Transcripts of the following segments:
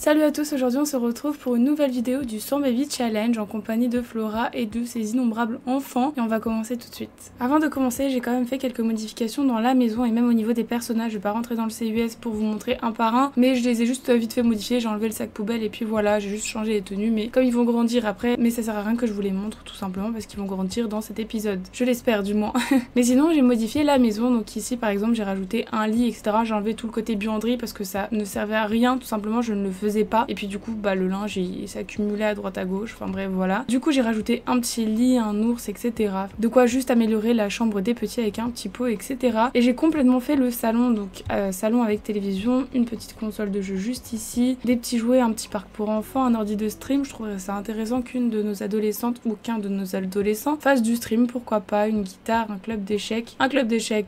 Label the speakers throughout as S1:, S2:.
S1: Salut à tous, aujourd'hui on se retrouve pour une nouvelle vidéo du 100 Baby Challenge en compagnie de Flora et de ses innombrables enfants et on va commencer tout de suite. Avant de commencer, j'ai quand même fait quelques modifications dans la maison et même au niveau des personnages. Je vais pas rentrer dans le CUS pour vous montrer un par un, mais je les ai juste vite fait modifier, j'ai enlevé le sac poubelle et puis voilà, j'ai juste changé les tenues, mais comme ils vont grandir après, mais ça sert à rien que je vous les montre tout simplement parce qu'ils vont grandir dans cet épisode. Je l'espère du moins. Mais sinon j'ai modifié la maison, donc ici par exemple j'ai rajouté un lit etc. J'ai enlevé tout le côté buanderie parce que ça ne servait à rien, tout simplement je ne le faisais pas et puis du coup bah le linge il s'accumulait à droite à gauche, enfin bref voilà. Du coup j'ai rajouté un petit lit, un ours etc. De quoi juste améliorer la chambre des petits avec un petit pot etc. Et j'ai complètement fait le salon, donc salon avec télévision, une petite console de jeu juste ici, des petits jouets, un petit parc pour enfants, un ordi de stream. Je trouverais ça intéressant qu'une de nos adolescentes ou qu'un de nos adolescents fasse du stream, pourquoi pas, une guitare, un club d'échecs,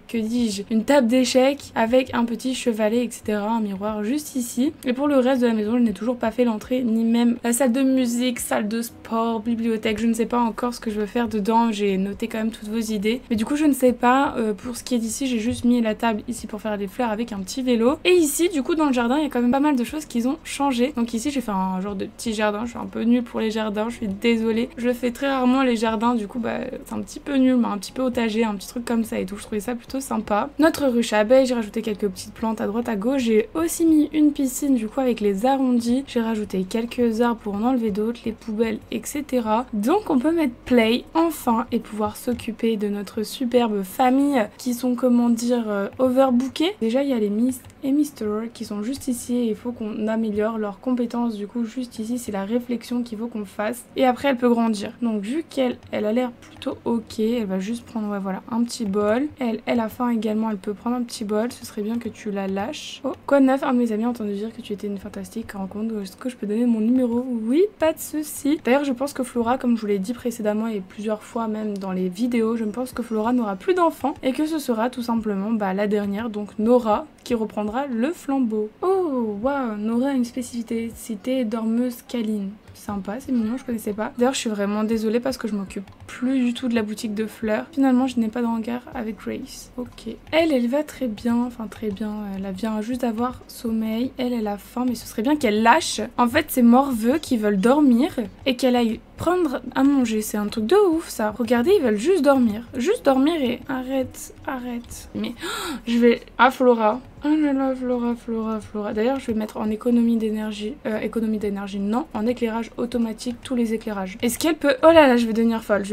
S1: que dis-je, une table d'échecs avec un petit chevalet etc. Un miroir juste ici. Et pour le reste de la maison je n'ai toujours pas fait l'entrée ni même la salle de musique, salle de sport, bibliothèque, je ne sais pas encore ce que je veux faire dedans, j'ai noté quand même toutes vos idées mais du coup je ne sais pas. Pour ce qui est d'ici j'ai juste mis la table ici pour faire des fleurs avec un petit vélo et ici du coup dans le jardin il y a quand même pas mal de choses qui ont changé. Donc ici j'ai fait un genre de petit jardin, je suis un peu nulle pour les jardins, je suis désolée, je fais très rarement les jardins, du coup bah c'est un petit peu nul, mais un petit peu otager, un petit truc comme ça et tout, je trouvais ça plutôt sympa. Notre ruche à abeilles, j'ai rajouté quelques petites plantes à droite à gauche, j'ai aussi mis une piscine du coup avec les arrondis, j'ai rajouté quelques arbres pour en enlever d'autres, les poubelles etc. Donc on peut mettre play enfin et pouvoir s'occuper de notre superbe famille qui sont comment dire overbookées. Déjà il y a les Miss et Mister qui sont juste ici et il faut qu'on améliore leurs compétences, du coup juste ici c'est la réflexion qu'il faut qu'on fasse et après elle peut grandir. Donc vu qu'elle a l'air plutôt ok, elle va juste prendre ouais voilà un petit bol. Elle a faim également, elle peut prendre un petit bol, ce serait bien que tu la lâches. Oh quoi de neuf, un de mes amis a entendu dire que tu étais une fantastique rencontre, est-ce que je peux donner mon numéro? Oui, pas de souci. D'ailleurs je pense que Flora, comme je vous l'ai dit précédemment et plusieurs fois même dans les vidéos, je pense que Flora n'aura plus d'enfants et que ce sera tout simplement bah, la dernière, donc Nora, qui reprendra le flambeau. Oh waouh, Nora a une spécificité dormeuse câline. Sympa, c'est mignon, je connaissais pas. D'ailleurs je suis vraiment désolée parce que je m'occupe plus du tout de la boutique de fleurs. Finalement je n'ai pas de regard avec Grace. Ok. Elle va très bien, enfin très bien, elle vient juste d'avoir sommeil. Elle a faim mais ce serait bien qu'elle lâche. En fait c'est morveux qui veulent dormir et qu'elle aille prendre à manger. C'est un truc de ouf ça. Regardez, ils veulent juste dormir. Juste dormir et arrête. Mais je vais... Ah Flora. Oh là là, Flora. D'ailleurs, je vais mettre en économie d'énergie. Non, en éclairage automatique, tous les éclairages. Est-ce qu'elle peut... Oh là là, je vais devenir folle.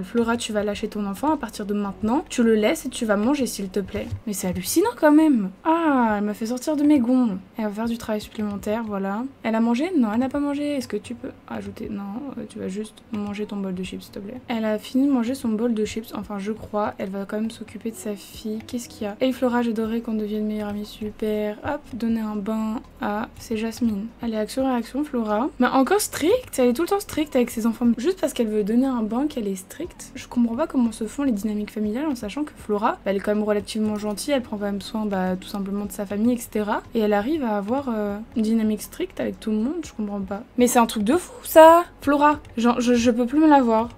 S1: Flora, tu vas lâcher ton enfant à partir de maintenant. Tu le laisses et tu vas manger, s'il te plaît. Mais c'est hallucinant quand même. Ah, elle m'a fait sortir de mes gonds. Elle va faire du travail supplémentaire, voilà. Elle a mangé? Non, elle n'a pas mangé. Est-ce que tu peux ajouter? Non, tu vas juste manger ton bol de chips, s'il te plaît. Elle a fini de manger son bol de chips. Enfin, je crois. Elle va quand même s'occuper de sa fille. Qu'est-ce qu'il y a? Hey Flora, j'adorerais qu'on devienne meilleure amie, super. Hop, donner un bain à... C'est Jasmine. Allez, action-réaction, Flora. Mais encore stricte, elle est tout le temps stricte avec ses enfants. Juste parce qu'elle veut donner un bain qu'elle est stricte. Je comprends pas comment se font les dynamiques familiales en sachant que Flora, bah, elle est quand même relativement gentille, elle prend quand même soin bah, tout simplement de sa famille, etc. Et elle arrive à avoir une dynamique stricte avec tout le monde, je comprends pas. Mais c'est un truc de fou ça, Flora. Genre, je peux plus me la voir.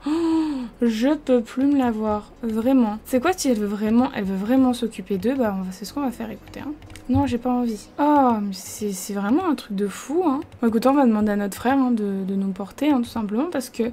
S1: Je peux plus me la voir, vraiment. C'est quoi si elle veut vraiment s'occuper d'eux? Bah c'est ce qu'on va faire, écoutez. Hein. Non, j'ai pas envie. Oh, mais c'est vraiment un truc de fou, hein. Bon, écoutez, on va demander à notre frère hein, de nous porter, hein, tout simplement, parce que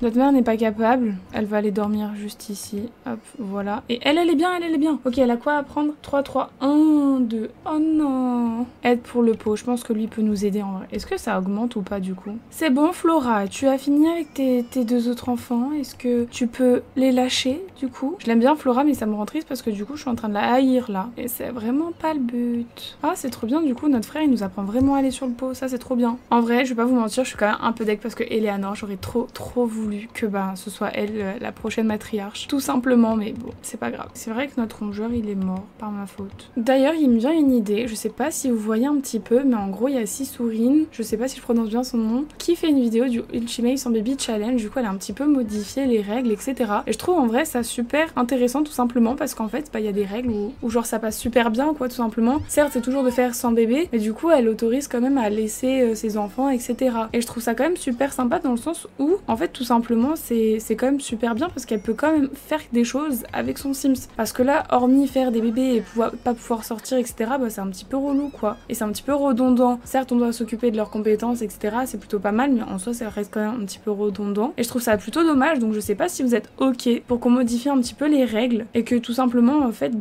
S1: notre mère n'est pas capable. Elle va aller dormir juste ici. Hop, voilà. Et elle est bien. Ok, elle a quoi à prendre? 3, 1, 2. Oh non. Aide pour le pot. Je pense que lui peut nous aider en vrai. Est-ce que ça augmente ou pas du coup? C'est bon, Flora. Tu as fini avec tes deux autres enfants. Est-ce que tu peux les lâcher du coup? Je l'aime bien, Flora, mais ça me rend triste parce que du coup, je suis en train de la haïr là. Et c'est vraiment pas le but. Ah, c'est trop bien, du coup, notre frère, il nous apprend vraiment à aller sur le pot. Ça, c'est trop bien. En vrai, je vais pas vous mentir, je suis quand même un peu deck parce que Eleanor, j'aurais trop voulu que ce soit elle, la prochaine matriarche. Tout simplement, mais bon, c'est pas grave. C'est vrai que notre rongeur, il est mort par ma faute. D'ailleurs, il me vient une idée. Je sais pas si vous voyez un petit peu, mais en gros, il y a Sissourine, je sais pas si je prononce bien son nom, qui fait une vidéo du Ultimate 100 Baby Challenge. Du coup, elle a un petit peu modifié les règles, etc. Et je trouve en vrai ça super intéressant, tout simplement, parce qu'en fait, bah, il y a des règles où genre ça passe super bien, quoi, tout simplement. certes c'est toujours de faire sans bébé, mais du coup elle autorise quand même à laisser ses enfants, etc. Et je trouve ça quand même super sympa dans le sens où en fait tout simplement c'est quand même super bien parce qu'elle peut quand même faire des choses avec son Sims. Parce que là, hormis faire des bébés et pas pouvoir sortir, etc., bah c'est un petit peu relou quoi. Et c'est un petit peu redondant. Certes on doit s'occuper de leurs compétences, etc. C'est plutôt pas mal, mais en soi ça reste quand même un petit peu redondant. Et je trouve ça plutôt dommage, donc je sais pas si vous êtes ok pour qu'on modifie un petit peu les règles et que tout simplement en fait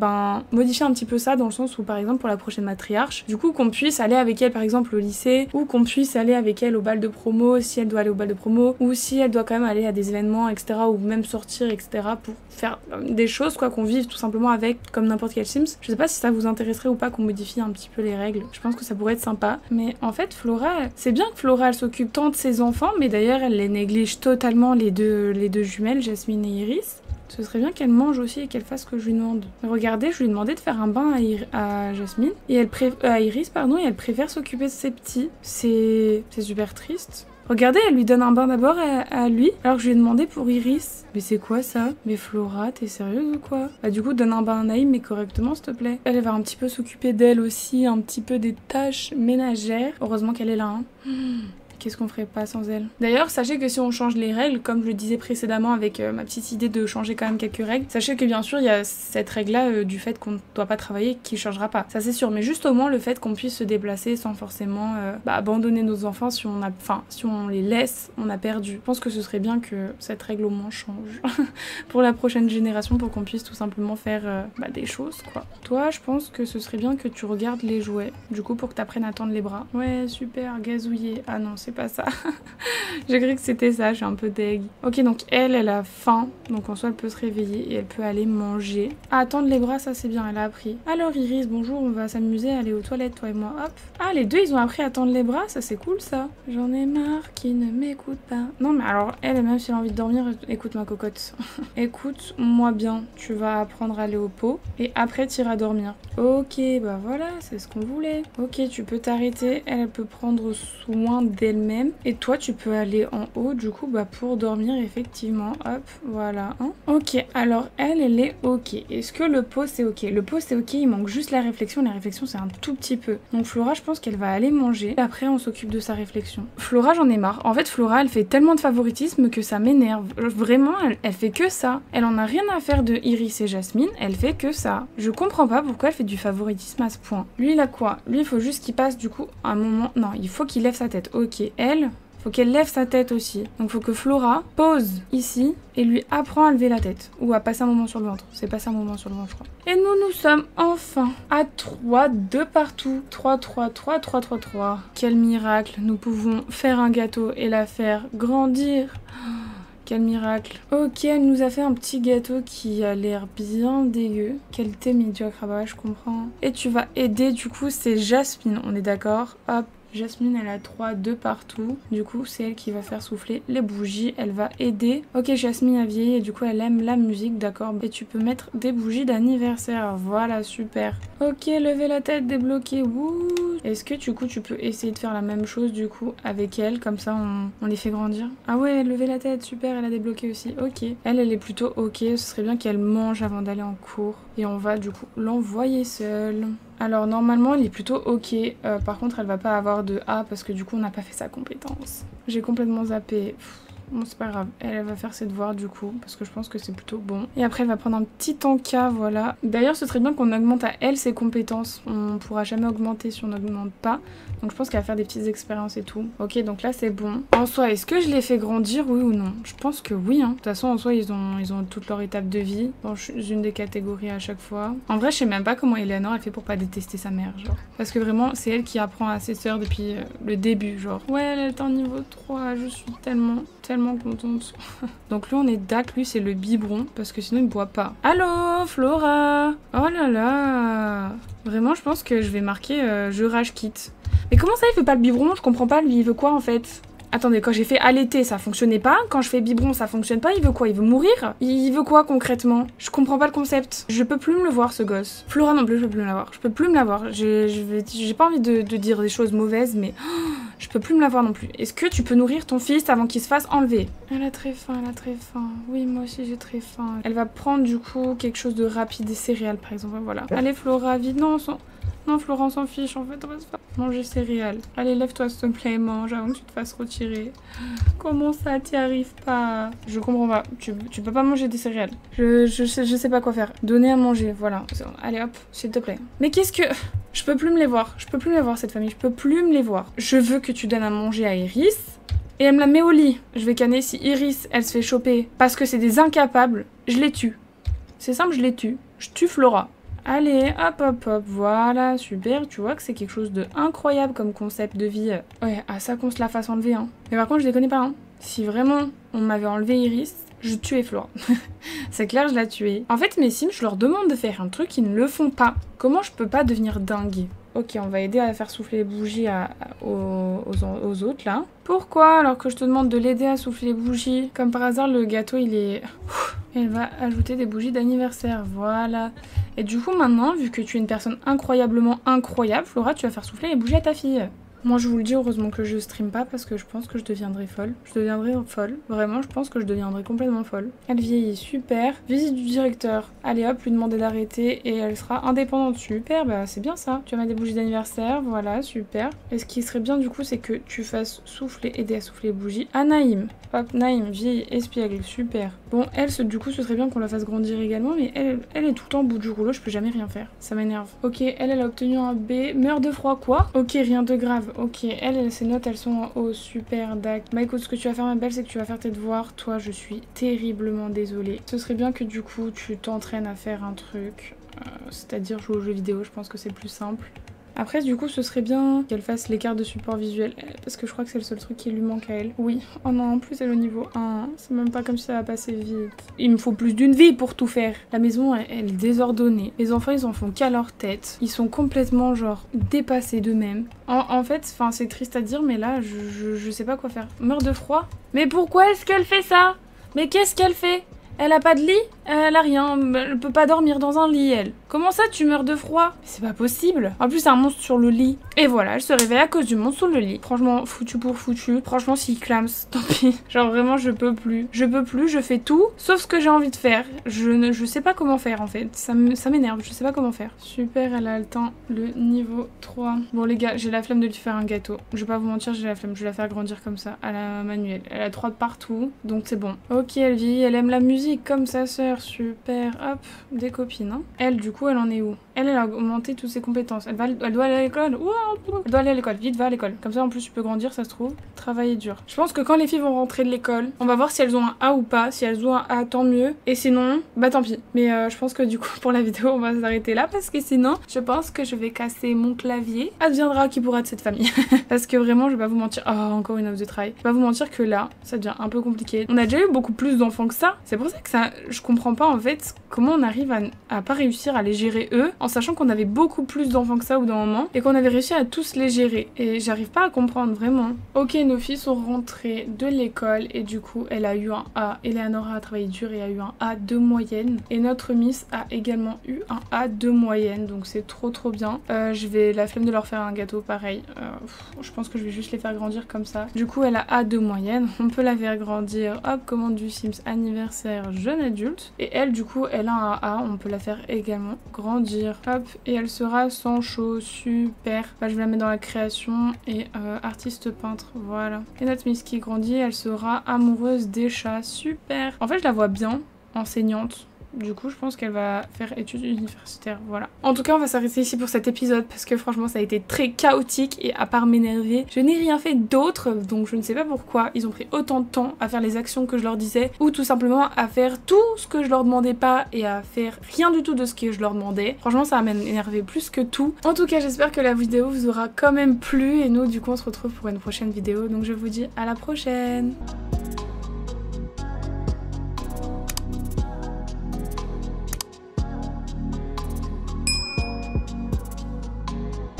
S1: modifier un petit peu ça dans le sens où par exemple pour la prochaine matriarche, du coup qu'on puisse aller avec elle par exemple au lycée ou qu'on puisse aller avec elle au bal de promo si elle doit aller au bal de promo ou si elle doit quand même aller à des événements, etc., ou même sortir, etc., pour faire des choses quoi, qu'on vive tout simplement avec comme n'importe quel Sims. Je sais pas si ça vous intéresserait ou pas qu'on modifie un petit peu les règles. Je pense que ça pourrait être sympa. Mais en fait Flora, c'est bien que Flora elle s'occupe tant de ses enfants, mais d'ailleurs elle les néglige totalement les deux jumelles, Jasmine et Iris. Ce serait bien qu'elle mange aussi et qu'elle fasse ce que je lui demande. Regardez, je lui ai demandé de faire un bain à Jasmine et à Iris pardon, et elle préfère s'occuper de ses petits. C'est super triste. Regardez, elle lui donne un bain d'abord à lui, alors que je lui ai demandé pour Iris. Mais c'est quoi ça? Mais Flora, t'es sérieuse ou quoi? Bah du coup, donne un bain à Naïm, mais correctement, s'il te plaît. Elle va un petit peu s'occuper d'elle aussi, un petit peu des tâches ménagères. Heureusement qu'elle est là, hein. Qu'est-ce qu'on ferait pas sans elle? D'ailleurs, sachez que si on change les règles, comme je le disais précédemment avec ma petite idée de changer quand même quelques règles, sachez que bien sûr, il y a cette règle-là du fait qu'on ne doit pas travailler qui changera pas. Ça c'est sûr, mais juste au moins le fait qu'on puisse se déplacer sans forcément abandonner nos enfants si on les laisse, on a perdu. Je pense que ce serait bien que cette règle au moins change pour la prochaine génération pour qu'on puisse tout simplement faire des choses quoi. Toi, je pense que ce serait bien que tu regardes les jouets, du coup pour que tu apprennes à tendre les bras. Ouais, super, gazouiller. Ah non, c'est pas ça. J'ai cru que c'était ça, je suis un peu deg. Ok, donc elle a faim, donc en soi elle peut se réveiller et elle peut aller manger. Ah, attendre les bras, ça c'est bien, elle a appris. Alors Iris, bonjour, on va s'amuser à aller aux toilettes, toi et moi, hop. Ah, les deux ils ont appris à tendre les bras, ça c'est cool ça. J'en ai marre qui ne m'écoute pas. Non mais alors elle, même si elle a envie de dormir, écoute ma cocotte. Écoute-moi bien, tu vas apprendre à aller au pot et après tu iras dormir. Ok, bah voilà, c'est ce qu'on voulait. Ok, tu peux t'arrêter, elle peut prendre soin d'elle-même. Et toi, tu peux aller en haut, du coup, pour dormir, effectivement. Hop, voilà. Hein. Ok, alors elle est ok. Est-ce que le pot, c'est ok? Le pot, c'est ok, il manque juste la réflexion. La réflexion, c'est un tout petit peu. Donc Flora, je pense qu'elle va aller manger. Et après, on s'occupe de sa réflexion. Flora, j'en ai marre. En fait, Flora, elle fait tellement de favoritisme que ça m'énerve. Vraiment, elle fait que ça. Elle en a rien à faire de Iris et Jasmine. Elle fait que ça. Je comprends pas pourquoi elle fait du favoritisme à ce point. Lui, il a quoi? Lui, il faut juste qu'il passe, du coup, un moment... Non, il faut qu'il lève sa tête. Ok, elle... Faut qu'elle lève sa tête aussi. Donc faut que Flora pose ici et lui apprend à lever la tête. Ou à passer un moment sur le ventre. C'est passer un moment sur le ventre, je crois. Et nous sommes enfin à 3, 2 partout. 3, 3, 3, 3, 3, 3. Quel miracle. Nous pouvons faire un gâteau et la faire grandir. Quel miracle. Ok, elle nous a fait un petit gâteau qui a l'air bien dégueu. Qualité médiocre, ah bah ouais, je comprends. Et tu vas aider, du coup, c'est Jasmine, on est d'accord? Hop. Jasmine, elle a 3, 2 partout. Du coup, c'est elle qui va faire souffler les bougies. Elle va aider. Ok, Jasmine a vieilli et du coup, elle aime la musique, d'accord. Et tu peux mettre des bougies d'anniversaire. Voilà, super. Ok, lever la tête, débloquer. Wouh. Est-ce que du coup, tu peux essayer de faire la même chose du coup avec elle? Comme ça, on les fait grandir. Ah ouais, lever la tête, super, elle a débloqué aussi. Ok. Elle est plutôt ok. Ce serait bien qu'elle mange avant d'aller en cours. Et on va du coup l'envoyer seule. Alors normalement elle est plutôt ok, par contre elle va pas avoir de A parce que du coup on n'a pas fait sa compétence. J'ai complètement zappé. Bon c'est pas grave, elle va faire ses devoirs du coup parce que je pense que c'est plutôt bon. Et après elle va prendre un petit encas, voilà. D'ailleurs ce serait bien qu'on augmente à elle ses compétences. On pourra jamais augmenter si on n'augmente pas. Donc je pense qu'elle va faire des petites expériences et tout. Ok, donc là c'est bon. En soi, est-ce que je les fais grandir, oui ou non? Je pense que oui, hein. De toute façon en soi ils ont toutes leurs étapes de vie dans une des catégories à chaque fois. En vrai je sais même pas comment Eleanor elle fait pour pas détester sa mère, genre. Parce que vraiment c'est elle qui apprend à ses sœurs depuis le début, genre. Ouais, elle est en niveau 3, je suis tellement contente. Donc lui on est d'accord, lui c'est le biberon parce que sinon il boit pas. Allô Flora. Oh là là. Vraiment je pense que je vais marquer je rage quitte. Mais comment ça il veut pas le biberon? Je comprends pas, lui il veut quoi en fait? Attendez, quand j'ai fait allaiter, ça fonctionnait pas. Quand je fais biberon, ça fonctionne pas. Il veut quoi? Il veut mourir? Il veut quoi concrètement? Je comprends pas le concept. Je peux plus me le voir, ce gosse. Flora non plus, je peux plus me la voir. Je peux plus me la voir. J'ai pas envie de dire des choses mauvaises, mais je peux plus me la voir non plus. Est-ce que tu peux nourrir ton fils avant qu'il se fasse enlever? Elle a très faim, elle a très faim. Oui, moi aussi j'ai très faim. Elle va prendre du coup quelque chose de rapide, des céréales par exemple. Voilà. Allez Flora, vite. Non, Non, Florent s'en fiche, en fait, on va se faire manger céréales. Allez, lève-toi, s'il te plaît, mange avant que tu te fasses retirer. Comment ça, t'y arrives pas? Je comprends pas. Tu peux pas manger des céréales. Je sais pas quoi faire. Donner à manger, voilà. Allez, hop, s'il te plaît. Mais qu'est-ce que... Je peux plus me les voir. Je peux plus me les voir, cette famille. Je peux plus me les voir. Je veux que tu donnes à manger à Iris. Et elle me la met au lit. Je vais canner si Iris, elle se fait choper parce que c'est des incapables. Je les tue. C'est simple, je les tue. Je tue Flora. Allez, hop, hop, hop, voilà, super. Tu vois que c'est quelque chose de incroyable comme concept de vie. Ouais, à ça qu'on se la fasse enlever, hein. Mais par contre, je les connais pas, hein. Si vraiment on m'avait enlevé Iris, je tuais Flora. C'est clair, je la tuais. En fait, mes Sims, je leur demande de faire un truc, ils ne le font pas. Comment je peux pas devenir dingue? Ok, on va aider à faire souffler les bougies aux autres, là. Pourquoi, alors que je te demande de l'aider à souffler les bougies? Comme par hasard, le gâteau, il est... Elle va ajouter des bougies d'anniversaire, voilà. Et du coup, maintenant, vu que tu es une personne incroyablement incroyable, Flora, tu vas faire souffler les bougies à ta fille. Moi, je vous le dis, heureusement que je stream pas parce que je pense que je deviendrai folle. Je deviendrai folle. Vraiment, je pense que je deviendrai complètement folle. Elle vieillit, super. Visite du directeur. Allez hop, lui demander d'arrêter et elle sera indépendante. Super, bah c'est bien ça. Tu vas mettre des bougies d'anniversaire, voilà, super. Et ce qui serait bien du coup, c'est que tu fasses souffler, aider à souffler les bougies à Naïm. Hop, Naïm, vieille, espiègle, super. Bon, elle, du coup, ce serait bien qu'on la fasse grandir également, mais elle est tout le temps au bout du rouleau, je peux jamais rien faire. Ça m'énerve. Ok, elle a obtenu un B. Meurt de froid, quoi? Ok, rien de grave. Ok, ses notes, elles sont en haut, super, d'accord. Bah écoute, ce que tu vas faire, ma belle, c'est que tu vas faire tes devoirs. Toi, je suis terriblement désolée. Ce serait bien que du coup, tu t'entraînes à faire un truc, c'est-à-dire jouer aux jeux vidéo, je pense que c'est plus simple. Après, du coup, ce serait bien qu'elle fasse l'écart de support visuel, parce que je crois que c'est le seul truc qui lui manque à elle. Oui, oh non, en plus elle est au niveau 1, c'est même pas comme si ça va passer vite. Il me faut plus d'une vie pour tout faire. La maison, elle est désordonnée. Les enfants, ils en font qu'à leur tête. Ils sont complètement, genre, dépassés d'eux-mêmes. En fait, enfin, c'est triste à dire, mais là, je sais pas quoi faire. Meurt de froid? Mais pourquoi est-ce qu'elle fait ça? Mais qu'est-ce qu'elle fait? Elle a pas de lit? Elle a rien. Elle peut pas dormir dans un lit, elle. Comment ça, tu meurs de froid? C'est pas possible. En plus, c'est un monstre sur le lit. Et voilà, elle se réveille à cause du monstre sur le lit. Franchement, foutu pour foutu. Franchement, s'il clame, tant pis. Genre, vraiment, je peux plus. Je peux plus, je fais tout, sauf ce que j'ai envie de faire. Je sais pas comment faire, en fait. Ça m'énerve, je sais pas comment faire. Super, elle a atteint le niveau 3. Bon, les gars, j'ai la flemme de lui faire un gâteau. Je vais pas vous mentir, j'ai la flemme. Je vais la faire grandir comme ça, à la manuelle. Elle a 3 de partout, donc c'est bon. Ok, elle vieillit, elle aime la musique comme sa sœur, super, hop, des copines. Hein. Elle, du coup, elle en est où? Elle a augmenté toutes ses compétences. Elle doit aller à l'école. Elle doit aller à l'école. Vite, va à l'école. Comme ça, en plus, tu peux grandir, ça se trouve. Travailler dur. Je pense que quand les filles vont rentrer de l'école, on va voir si elles ont un A ou pas. Si elles ont un A, tant mieux. Et sinon, bah tant pis. Mais je pense que du coup, pour la vidéo, on va s'arrêter là. Parce que sinon, je pense que je vais casser mon clavier. Adviendra qui pourra de cette famille. Parce que vraiment, je vais pas vous mentir. Oh, encore une offre de travail. Je vais pas vous mentir que là, ça devient un peu compliqué. On a déjà eu beaucoup plus d'enfants que ça. C'est pour ça que je comprends pas en fait comment on arrive à pas réussir à les gérer eux, en sachant qu'on avait beaucoup plus d'enfants que ça au bout d'un moment, et qu'on avait réussi à tous les gérer. Et j'arrive pas à comprendre, vraiment. Ok, nos filles sont rentrées de l'école, et du coup, elle a eu un A. Eleanora a travaillé dur et a eu un A de moyenne. Et notre Miss a également eu un A de moyenne, donc c'est trop bien. Je vais la flemme de leur faire un gâteau pareil. Je pense que je vais juste les faire grandir comme ça. Du coup, elle a A de moyenne. On peut la faire grandir. Hop, commande du Sims anniversaire jeune adulte. Et elle, du coup, elle a un A. On peut la faire également grandir. Hop, et elle sera sans chaud. Super. Bah, je vais la mettre dans la création et artiste peintre. Voilà. Et notre Miss qui grandit, elle sera amoureuse des chats. Super. En fait, je la vois bien enseignante. Du coup, je pense qu'elle va faire études universitaires, voilà. En tout cas, on va s'arrêter ici pour cet épisode parce que franchement, ça a été très chaotique et à part m'énerver, je n'ai rien fait d'autre, donc je ne sais pas pourquoi ils ont pris autant de temps à faire les actions que je leur disais ou tout simplement à faire tout ce que je leur demandais pas et à faire rien du tout de ce que je leur demandais. Franchement, ça m'a énervé plus que tout. En tout cas, j'espère que la vidéo vous aura quand même plu et nous, du coup, on se retrouve pour une prochaine vidéo, donc je vous dis à la prochaine.